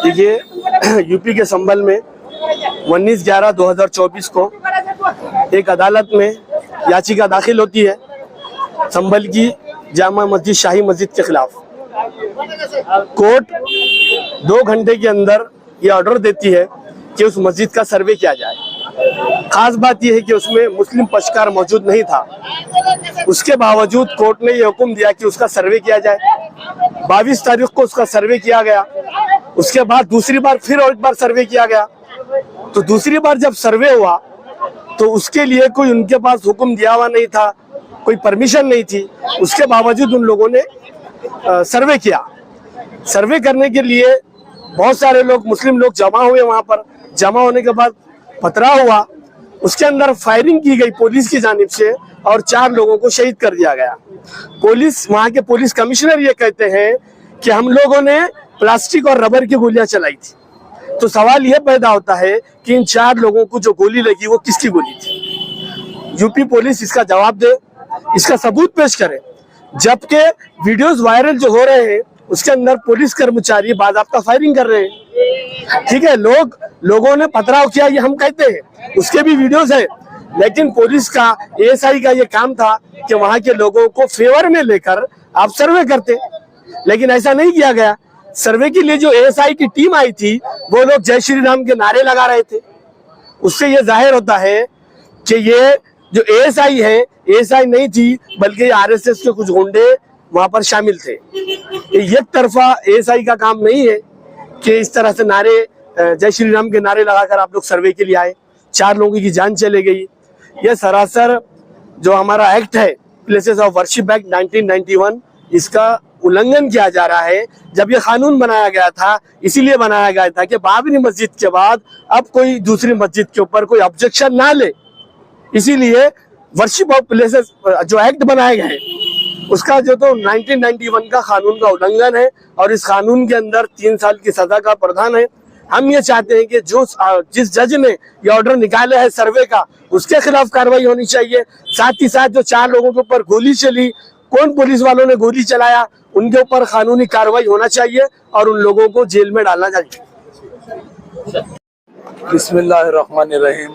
देखिए, यूपी के संभल में 19/11/2024 को एक अदालत में याचिका दाखिल होती है संभल की जामा मस्जिद शाही मस्जिद के खिलाफ। कोर्ट 2 घंटे के अंदर ये ऑर्डर देती है कि उस मस्जिद का सर्वे किया जाए। खास बात यह है कि उसमें मुस्लिम पक्षकार मौजूद नहीं था, उसके बावजूद कोर्ट ने ये हुक्म दिया कि उसका सर्वे किया जाए। 22 तारीख को उसका सर्वे किया गया। उसके बाद दूसरी बार फिर और एक बार सर्वे किया गया। तो दूसरी बार जब सर्वे हुआ तो उसके लिए कोई उनके पास हुक्म दिया हुआ नहीं था, कोई परमिशन नहीं थी। उसके बावजूद उन लोगों ने सर्वे किया। सर्वे करने के लिए बहुत सारे लोग, मुस्लिम लोग जमा हुए। वहां पर जमा होने के बाद पथराव हुआ, उसके अंदर फायरिंग की गई पुलिस की जानिब से और 4 लोगों को शहीद कर दिया गया। वहां के पुलिस कमिश्नर ये कहते हैं कि हम लोगों ने प्लास्टिक और रबर की गोलियां चलाई थी। तो सवाल यह पैदा होता है कि इन 4 लोगों को जो गोली लगी वो किसकी गोली थी? यूपी पुलिस इसका जवाब दे, इसका सबूत पेश करे। जबकि वीडियोस वायरल जो हो रहे हैं उसके अंदर पुलिस कर्मचारी बाकायदा फायरिंग कर रहे हैं। ठीक है, लोगों ने पथराव किया ये हम कहते हैं, उसके भी वीडियोस है। लेकिन पुलिस का, एएसआई का ये काम था कि वहां के लोगों को फेवर में लेकर आप सर्वे करते, लेकिन ऐसा नहीं किया गया। सर्वे के लिए जो एएसआई की टीम आई थी वो लोग जय श्री राम के नारे लगा रहे थे। उससे ये जाहिर होता है कि ये जो एएसआई है, एएसआई नहीं थी बल्कि आरएसएस के कुछ गुंडे वहां पर शामिल थे। एक तरफा एएसआई का काम नहीं है कि इस तरह से नारे, जय श्री राम के नारे लगाकर आप लोग सर्वे के लिए आए। 4 लोगों की जान चले गई। यह सरासर जो हमारा एक्ट है, प्लेसेस ऑफ वर्शिप एक्ट 1991, इसका उल्लंघन किया जा रहा है। जब यह कानून बनाया गया था इसीलिए बनाया गया था कि बाबरी मस्जिद के बाद अब कोई दूसरी मस्जिद के ऊपर कोई ऑब्जेक्शन ना ले। इसीलिए वर्शिप ऑफ प्लेसेस जो एक्ट बनाए गए उसका जो तो 1991 का कानून का उल्लंघन है और इस कानून के अंदर 3 साल की सजा का प्रावधान है। हम ये चाहते हैं कि जिस जज ने ये ऑर्डर निकाला है सर्वे का, उसके खिलाफ कार्रवाई होनी चाहिए। साथ ही साथ जो 4 लोगों के ऊपर गोली चली, कौन पुलिस वालों ने गोली चलाया, उनके ऊपर कानूनी कार्रवाई होना चाहिए और उन लोगों को जेल में डालना चाहिए। बिस्मिल्लाहिर्रहमानिर्रहीम।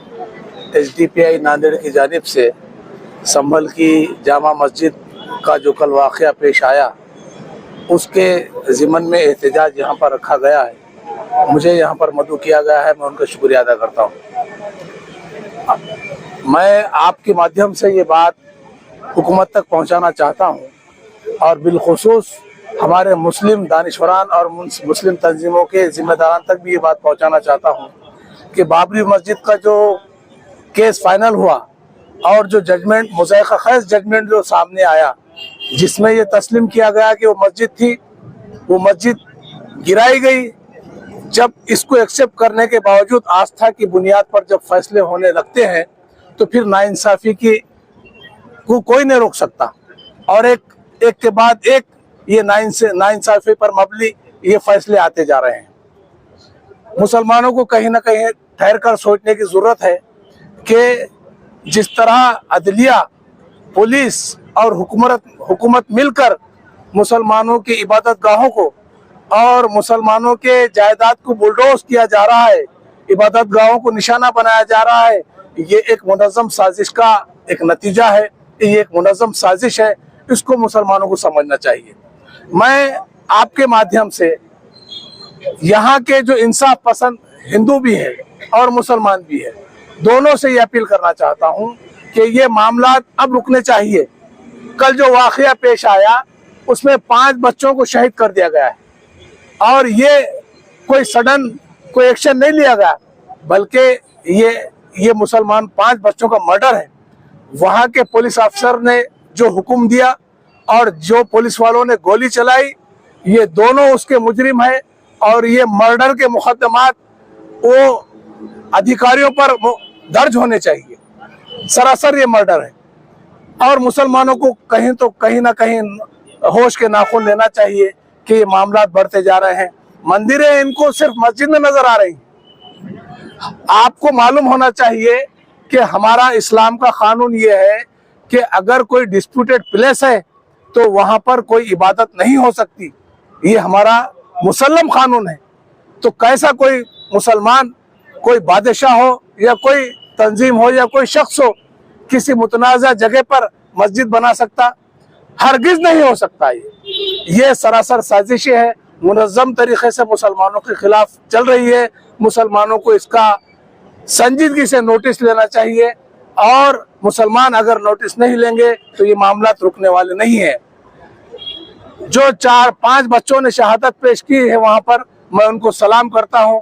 एसडीपीआई नांदेड़ की जानिब से संभल की जामा मस्जिद का जो कल वाक़या पेश आया उसके ज़िमन में एहतजाज यहाँ पर रखा गया है। मुझे यहाँ पर मदऊ किया गया है, मैं उनका शुक्रिया अदा करता हूँ। मैं आपके माध्यम से ये बात हुकूमत तक पहुँचाना चाहता हूँ और बिलखुसूस हमारे मुस्लिम दानिशवरान और मुस्लिम तंजीमों के ज़िम्मेदारान तक भी ये बात पहुँचाना चाहता हूँ कि बाबरी मस्जिद का जो केस फाइनल हुआ और जो जजमेंट, मुज़ायक़ा ख़ैज़ जजमेंट जो सामने आया, जिसमें ये तस्लीम किया गया कि वो मस्जिद थी, वो मस्जिद गिराई गई। जब इसको एक्सेप्ट करने के बावजूद आस्था की बुनियाद पर जब फैसले होने लगते हैं तो फिर नाइंसाफ़ी की को कोई नहीं रोक सकता और एक के बाद एक ये नाइंसाफ़ी पर मबनी ये फैसले आते जा रहे हैं। मुसलमानों को कहीं ना कहीं ठहर कर सोचने की ज़रूरत है कि जिस तरह अदलिया, पुलिस और हुकूमत मिलकर मुसलमानों की इबादत गाहों को और मुसलमानों के जायदाद को बुलडोज किया जा रहा है, इबादत गाहों को निशाना बनाया जा रहा है, ये एक मुनज़्ज़म साजिश का एक नतीजा है, ये एक मुनज़्ज़म साजिश है। इसको मुसलमानों को समझना चाहिए। मैं आपके माध्यम से यहाँ के जो इंसाफ पसंद हिंदू भी है और मुसलमान भी है, दोनों से ये अपील करना चाहता हूँ कि ये मामला अब रुकने चाहिए। कल जो वाक़या पेश आया उसमें 5 बच्चों को शहीद कर दिया गया है और ये कोई सडन कोई एक्शन नहीं लिया गया, बल्कि ये मुसलमान 5 बच्चों का मर्डर है। वहाँ के पुलिस अफसर ने जो हुक्म दिया और जो पुलिस वालों ने गोली चलाई, ये दोनों उसके मुजरिम हैं और ये मर्डर के मुकदमात वो अधिकारियों पर दर्ज होने चाहिए। सरासर ये मर्डर है और मुसलमानों को कहीं ना कहीं होश के नाखून लेना चाहिए कि ये मामला बढ़ते जा रहे हैं। मंदिरें इनको सिर्फ मस्जिद में नजर आ रही हैं। आपको मालूम होना चाहिए कि हमारा इस्लाम का कानून ये है कि अगर कोई डिस्प्यूटेड प्लेस है तो वहां पर कोई इबादत नहीं हो सकती। ये हमारा मुसल्लम कानून है। तो कैसा कोई मुसलमान, कोई बादशाह हो या कोई तंजीम हो या कोई शख्स हो, किसी मुतनाज़ा जगह पर मस्जिद बना सकता? हरगिज नहीं हो सकता। ये सरासर साजिशें है, मुनज़्ज़म तरीके से मुसलमानों के खिलाफ चल रही है। मुसलमानों को इसका संजीदगी से नोटिस लेना चाहिए, और मुसलमान अगर नोटिस नहीं लेंगे तो ये मामला रुकने वाले नहीं है। जो 4-5 बच्चों ने शहादत पेश की है वहां पर, मैं उनको सलाम करता हूं।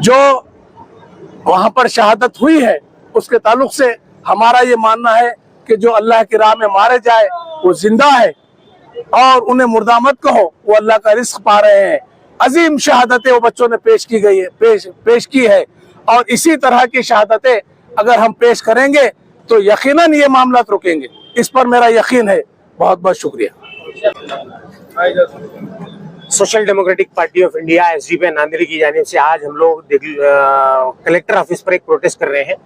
जो वहां पर शहादत हुई है उसके ताल्लुक से हमारा ये मानना है कि जो अल्लाह की राह में मारे जाए वो जिंदा है, और उन्हें मुर्दा मत कहो, वो अल्लाह का रिस्क पा रहे हैं। अजीम शहादतें वो बच्चों ने पेश की गई है, पेश की है, और इसी तरह की शहादतें अगर हम पेश करेंगे तो यकीनन ये मामला रुकेंगे। इस पर मेरा यकीन है। बहुत बहुत शुक्रिया। Social democratic party of India SDP Nanded की जानिब से आज हम लोग कलेक्टर ऑफिस पर एक प्रोटेस्ट कर रहे हैं।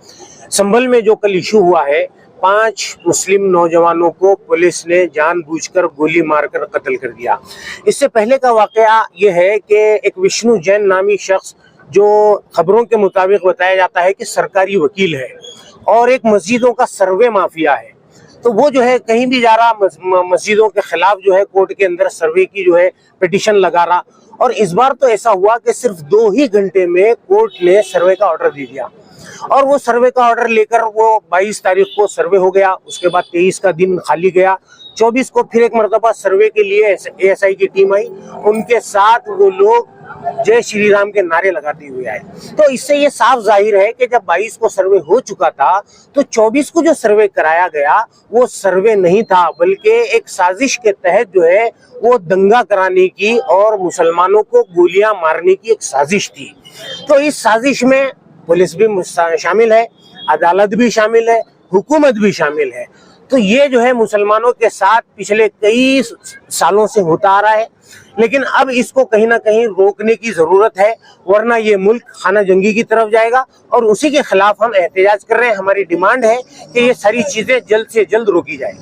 संभल में जो कल इशू हुआ है, 5 मुस्लिम नौजवानों को पुलिस ने जानबूझकर गोली मारकर कत्ल कर दिया। इससे पहले का वाकया ये है कि एक विष्णु जैन नामी शख्स, जो खबरों के मुताबिक बताया जाता है कि सरकारी वकील है और एक मस्जिदों का सर्वे माफिया है, तो वो जो है कहीं भी जा रहा, मस्जिदों के खिलाफ जो है कोर्ट के अंदर सर्वे की जो है पिटीशन लगा रहा। और इस बार तो ऐसा हुआ कि सिर्फ 2 ही घंटे में कोर्ट ने सर्वे का ऑर्डर दे दिया, और वो सर्वे का ऑर्डर लेकर वो 22 तारीख को सर्वे हो गया। उसके बाद 23 का दिन खाली गया। 24 को फिर एक मरतबा सर्वे के लिए एएसआई की टीम आई, उनके साथ वो लोग जय श्री राम के नारे लगाते हुए आए। तो इससे ये साफ जाहिर है कि जब 22 को सर्वे हो चुका था तो 24 को जो सर्वे कराया गया वो सर्वे नहीं था, बल्कि एक साजिश के तहत जो है वो दंगा कराने की और मुसलमानों को गोलियां मारने की एक साजिश थी। तो इस साजिश में पुलिस भी शामिल है, अदालत भी शामिल है, हुकूमत भी शामिल है। तो ये जो है मुसलमानों के साथ पिछले कई सालों से होता आ रहा है, लेकिन अब इसको कहीं ना कहीं रोकने की जरूरत है, वरना ये मुल्क खाना जंगी की तरफ जाएगा। और उसी के खिलाफ हम एहतजाज कर रहे हैं। हमारी डिमांड है कि ये सारी चीजें जल्द से जल्द रोकी जाए।